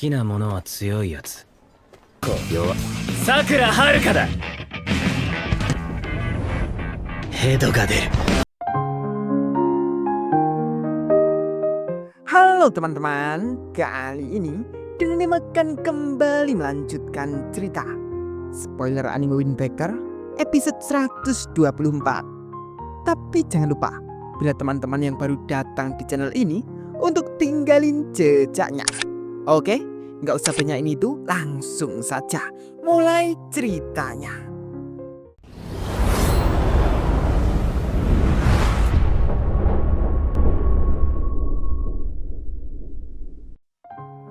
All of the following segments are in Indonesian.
きなものは強いやつ。弱。さくらはるかだ。ヘドが出る。 Halo teman-teman, kali ini Dini akan kembali melanjutkan cerita spoiler anime Wind Waker episode 124. Tapi jangan lupa, bila teman-teman yang baru datang di channel ini, untuk tinggalin jejaknya. Oke, nggak usah banyak ini tuh, langsung saja mulai ceritanya.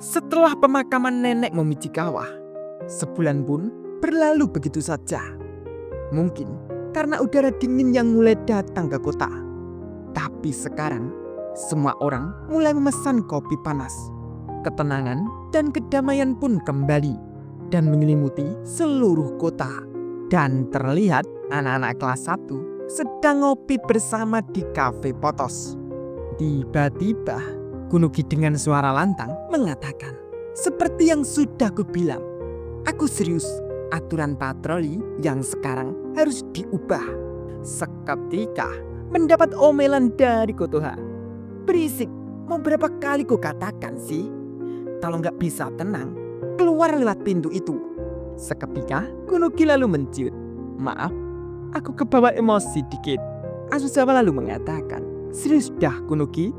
Setelah pemakaman nenek Momichikawa, sebulan pun berlalu begitu saja. Mungkin karena udara dingin yang mulai datang ke kota. Tapi sekarang, semua orang mulai memesan kopi panas. Ketenangan dan kedamaian pun kembali dan menyelimuti seluruh kota. Dan terlihat anak-anak kelas 1 sedang ngopi bersama di kafe Potos. Tiba-tiba Kunugi dengan suara lantang mengatakan, "Seperti yang sudah kubilang, aku serius. Aturan patroli yang sekarang harus diubah." Seketika mendapat omelan dari Kotoha. "Berisik, mau berapa kali ku katakan sih? Kalau nggak bisa tenang, keluar lewat pintu itu." Seketika Kunugi lalu menciut. "Maaf, aku kebawa emosi dikit." Asusawa lalu mengatakan, "Serius dah Kunugi?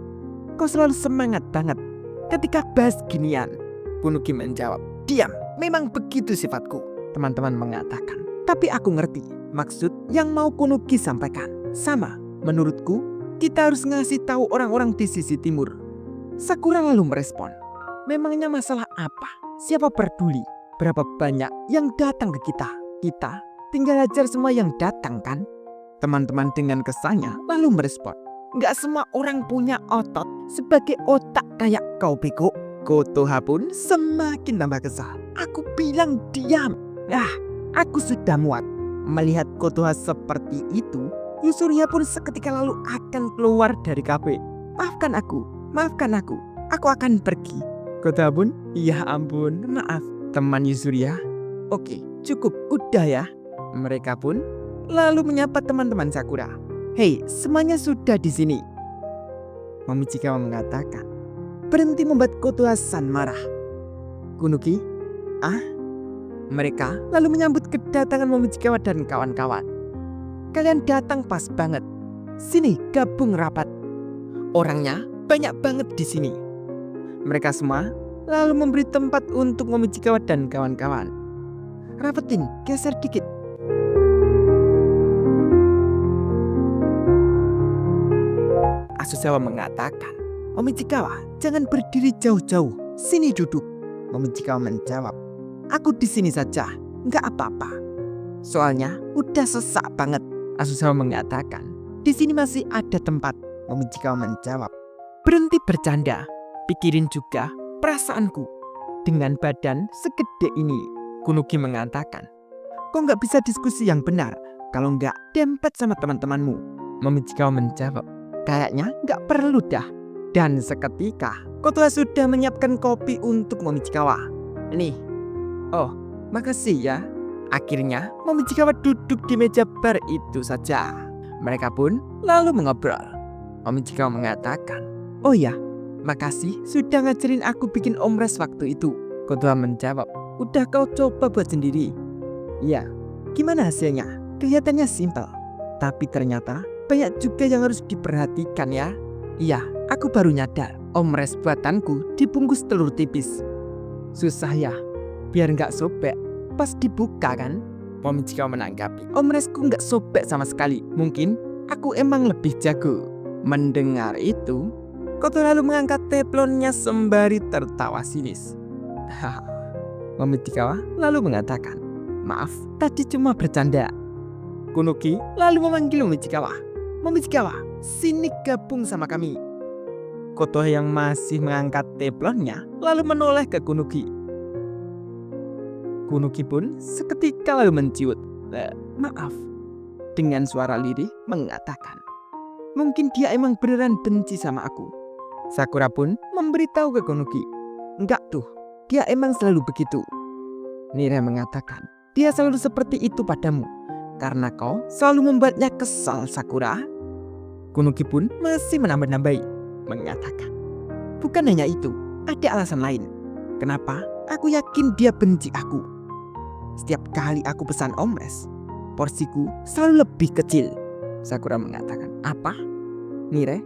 Kau selalu semangat banget ketika bahas ginian." Kunugi menjawab, "Diam, memang begitu sifatku." Teman-teman mengatakan, "Tapi aku ngerti maksud yang mau Kunugi sampaikan. Sama, menurutku kita harus ngasih tahu orang-orang di sisi timur." Sakura lalu merespon, "Memangnya masalah apa? Siapa peduli berapa banyak yang datang ke kita? Kita tinggal ajar semua yang datang kan?" Teman-teman dengan kesannya lalu merespon, "Nggak semua orang punya otot sebagai otak kayak kau bego." Kotoha pun semakin tambah kesal. "Aku bilang diam." Aku sudah muat melihat Kotoha seperti itu. Yusurya pun seketika lalu akan keluar dari kafe. Maafkan aku, aku akan pergi." Kotoha pun, "Ya ampun, maaf teman Yusurya. Oke, cukup, udah ya." Mereka pun lalu menyapa teman-teman Sakura. "Hei, semuanya sudah di sini." Momichikawa mengatakan, "Berhenti membuat Kotoha-san marah." Kunugi, Mereka lalu menyambut kedatangan Momichikawa dan kawan-kawan. "Kalian datang pas banget. Sini gabung rapat. Orangnya banyak banget di sini." Mereka semua lalu memberi tempat untuk Momichikawa dan kawan-kawan. "Rapetin, geser dikit." Asusawa mengatakan, "Momichikawa, jangan berdiri jauh-jauh. Sini duduk." Momichikawa menjawab, "Aku di sini saja, nggak apa-apa. Soalnya udah sesak banget." Asusawa mengatakan, "Di sini masih ada tempat." Momichikawa menjawab, "Berhenti bercanda, pikirin juga perasaanku. Dengan badan segede ini." Kunugi mengatakan, "Kok nggak bisa diskusi yang benar kalau nggak dempet sama teman-temanmu?" Momichikawa menjawab, "Kayaknya nggak perlu dah." Dan seketika Kotoha sudah menyiapkan kopi untuk Momichikawa. "Nih." "Oh, makasih ya." Akhirnya Momichikawa duduk di meja bar itu saja. Mereka pun lalu mengobrol. Momichikawa mengatakan, "Oh ya, makasih sudah ngajarin aku bikin omres waktu itu." Kotoha menjawab, "Udah kau coba buat sendiri?" "Ya." "Gimana hasilnya?" "Kelihatannya simpel, tapi ternyata banyak juga yang harus diperhatikan ya." "Iya, aku baru nyadar omres buatanku dibungkus telur tipis. Susah ya, biar nggak sobek pas dibuka kan?" Momichikawa menanggapi, "Omresku nggak sobek sama sekali. Mungkin aku emang lebih jago." Mendengar itu, Kotoha lalu mengangkat teflonnya sembari tertawa sinis. Momichikawa lalu mengatakan, "Maaf, tadi cuma bercanda." Kunugi lalu memanggil Momichikawa. "Momichikawa, sini gabung sama kami." Kotoha yang masih mengangkat teflonnya lalu menoleh ke Kunugi. Kunugi pun seketika lalu menciut. "Maaf." Dengan suara lirih mengatakan, "Mungkin dia emang beneran benci sama aku." Sakura pun memberitahu ke Kunugi, "Enggak tuh, dia emang selalu begitu. Nire mengatakan, dia selalu seperti itu padamu karena kau selalu membuatnya kesal, Sakura. Kunuki pun masih menambah-nambahi, mengatakan, bukan hanya itu, ada alasan lain. Kenapa aku yakin dia benci aku? Setiap kali aku pesan omeles, porsiku selalu lebih kecil. Sakura mengatakan, apa? Nire,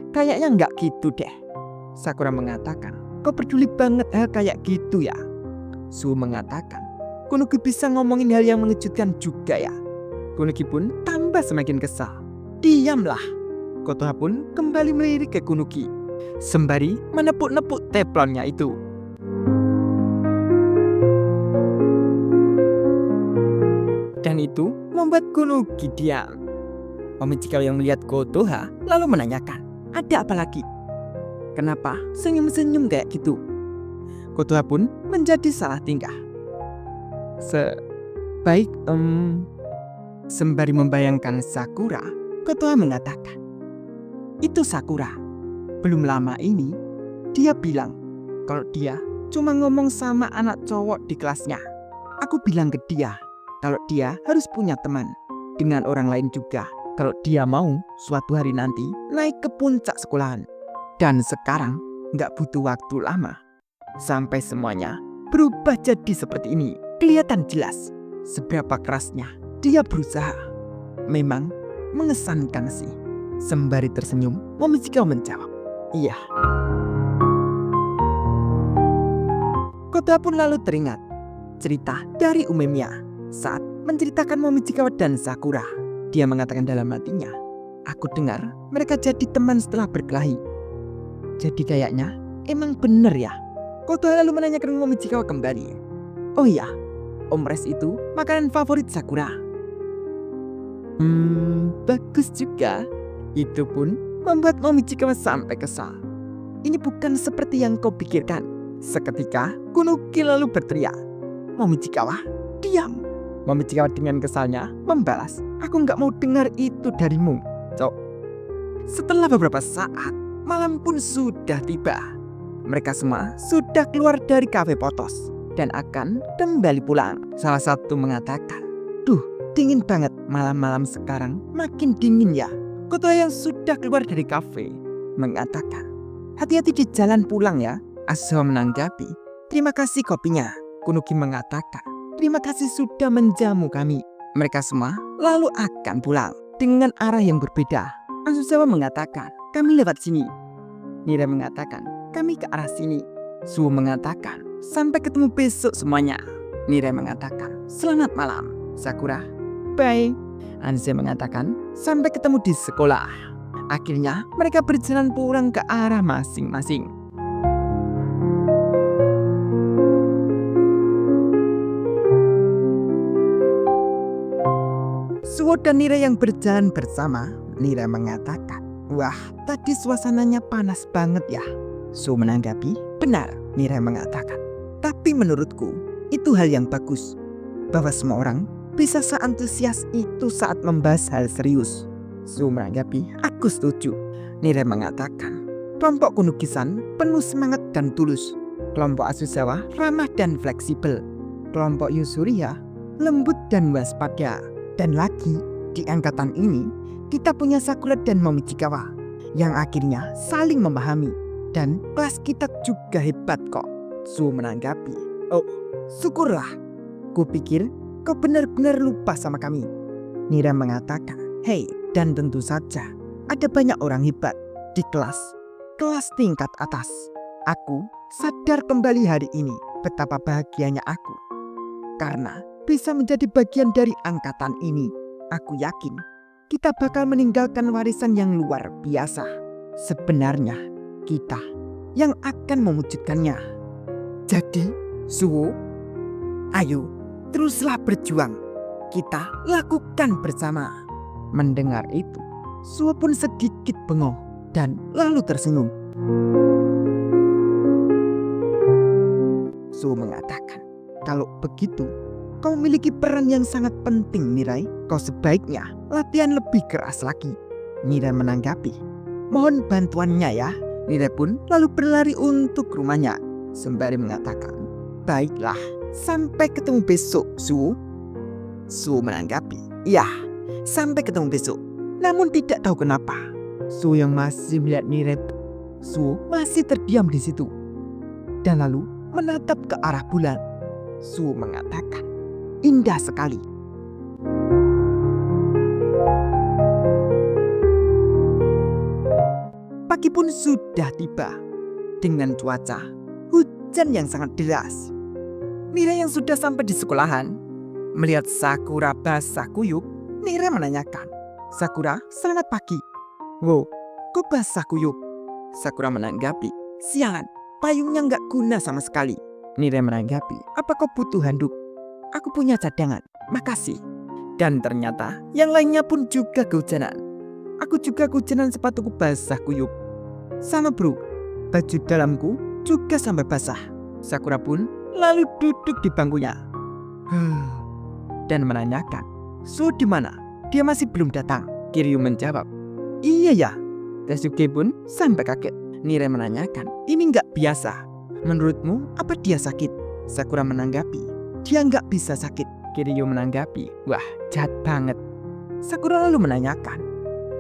kayaknya nggak gitu deh. Sakura mengatakan, kau peduli banget hal kayak gitu ya? Suho mengatakan, Kunuki bisa ngomongin hal yang mengejutkan juga ya. Kunuki pun tambah semakin kesal. Diamlah. Kotoha pun kembali melirik ke Kunuki, sembari menepuk-nepuk teflonnya itu. Dan itu membuat Kunuki diam. Momochikawa yang melihat Kotoha lalu menanyakan, ada apa lagi? Kenapa senyum-senyum kayak gitu? Kotoha pun menjadi salah tingkah. Sembari membayangkan Sakura, Kotoha mengatakan, itu Sakura. Belum lama ini, dia bilang kalau dia cuma ngomong sama anak cowok di kelasnya. Aku bilang ke dia kalau dia harus punya teman dengan orang lain juga kalau dia mau suatu hari nanti naik ke puncak sekolahan. Dan sekarang nggak butuh waktu lama sampai semuanya berubah jadi seperti ini. Kelihatan jelas seberapa kerasnya dia berusaha. Memang mengesankan sih. Sembari tersenyum, Momochikawa menjawab, iya. Kotoha pun lalu teringat cerita dari Umemiya saat menceritakan Momochikawa dan Sakura. Dia mengatakan dalam hatinya, aku dengar mereka jadi teman setelah berkelahi. Jadi kayaknya emang bener ya. Kotoha lalu menanyakan Momochikawa kembali, oh iya, omeles itu makanan favorit Sakura. Bagus juga. Itu pun membuat Momochikawa sampai kesal. Ini bukan seperti yang kau pikirkan. Seketika Kunuki lalu berteriak, Momochikawa, diam. Momochikawa dengan kesalnya membalas, aku nggak mau dengar itu darimu, Cok. Setelah beberapa saat, malam pun sudah tiba. Mereka semua sudah keluar dari kafe Potos dan akan kembali pulang. Salah satu mengatakan, duh, dingin banget malam-malam sekarang, makin dingin ya. Kotoha yang sudah keluar dari kafe mengatakan, hati-hati di jalan pulang ya. Asuo menanggapi, terima kasih kopinya. Kunuki mengatakan, terima kasih sudah menjamu kami. Mereka semua lalu akan pulang dengan arah yang berbeda. Asuo mengatakan, kami lewat sini. Nire mengatakan, kami ke arah sini. Suho mengatakan, sampai ketemu besok semuanya. Nire mengatakan, selamat malam, Sakura. Bye. Anshe mengatakan, sampai ketemu di sekolah. Akhirnya mereka berjalan pulang ke arah masing-masing. Suho dan Nire yang berjalan bersama. Nire mengatakan, wah, tadi suasananya panas banget ya. Suho menanggapi, benar. Nire mengatakan, tapi menurutku itu hal yang bagus, bahwa semua orang bisa seantusias itu saat membahas hal serius. Suho menanggapi, aku setuju. Nire mengatakan, kelompok Kunuki-san penuh semangat dan tulus. Kelompok Asusawa ramah dan fleksibel. Kelompok Yusuriya lembut dan waspada. Dan lagi, di angkatan ini, kita punya Sakura dan Momochikawa yang akhirnya saling memahami. Dan kelas kita juga hebat kok. Suho menanggapi, oh, syukurlah. Kupikir kau benar-benar lupa sama kami. Nira mengatakan, hei, dan tentu saja ada banyak orang hebat di kelas tingkat atas. Aku sadar kembali hari ini betapa bahagianya aku karena bisa menjadi bagian dari angkatan ini. Aku yakin kita bakal meninggalkan warisan yang luar biasa. Sebenarnya kita yang akan mewujudkannya. Jadi, Suho, ayo teruslah berjuang. Kita lakukan bersama. Mendengar itu, Suho pun sedikit bengong dan lalu tersenyum. Suho mengatakan, kalau begitu, kau memiliki peran yang sangat penting, Mirai. Kau sebaiknya latihan lebih keras lagi. Mirai menanggapi, mohon bantuannya ya. Mirai pun lalu berlari untuk rumahnya. sembari mengatakan, "Baiklah, sampai ketemu besok, Su." Su menanggapi, "Ya, sampai ketemu besok." Namun tidak tahu kenapa, Su yang masih melihat Nire, Su masih terdiam di situ. Dan lalu menatap ke arah bulan. Su mengatakan, "Indah sekali." Pagi pun sudah tiba dengan cuaca hujan yang sangat deras. Nire yang sudah sampai di sekolahan melihat Sakura basah kuyup. Nire menanyakan, "Sakura, selamat pagi." "Wow, kok basah kuyup?" Sakura menanggapi, "Sialan, payungnya nggak guna sama sekali." Nire menanggapi, "Apa kau butuh handuk? Aku punya cadangan, makasih." Dan ternyata yang lainnya pun juga kehujanan. "Aku juga kehujanan, sepatuku basah kuyup." "Sama bro, baju dalamku juga sampai basah." Sakura pun lalu duduk di bangkunya dan menanyakan, "Su di mana? Dia masih belum datang." Kiryu menjawab, "Iya ya." Tetsuki pun sampai kaget. Nire menanyakan, "Ini nggak biasa. Menurutmu apa dia sakit?" Sakura menanggapi, "Dia nggak bisa sakit." Kiryu menanggapi, "Wah, jahat banget." Sakura lalu menanyakan,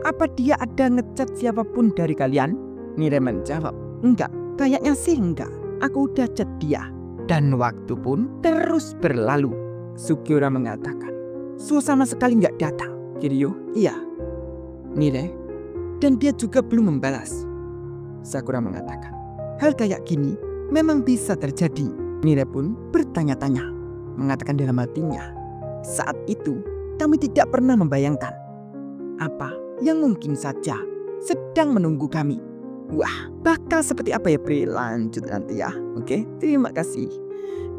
"Apa dia ada ngecat siapapun dari kalian?" Nire menjawab, "Enggak, kayaknya sih enggak. Aku udah chat dia." Dan waktu pun terus berlalu. Sugiura mengatakan, "Su sama sekali nggak datang." Kiryu, "Iya." Nire, "Dan dia juga belum membalas." Sakura mengatakan, "Hal kayak gini memang bisa terjadi." Nire pun bertanya-tanya, mengatakan dalam hatinya, "Saat itu kami tidak pernah membayangkan apa yang mungkin saja sedang menunggu kami." Wah, bakal seperti apa ya Pri? Lanjut nanti ya. Oke, terima kasih.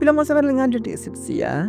Bila mau sampai dengan di deskripsi ya.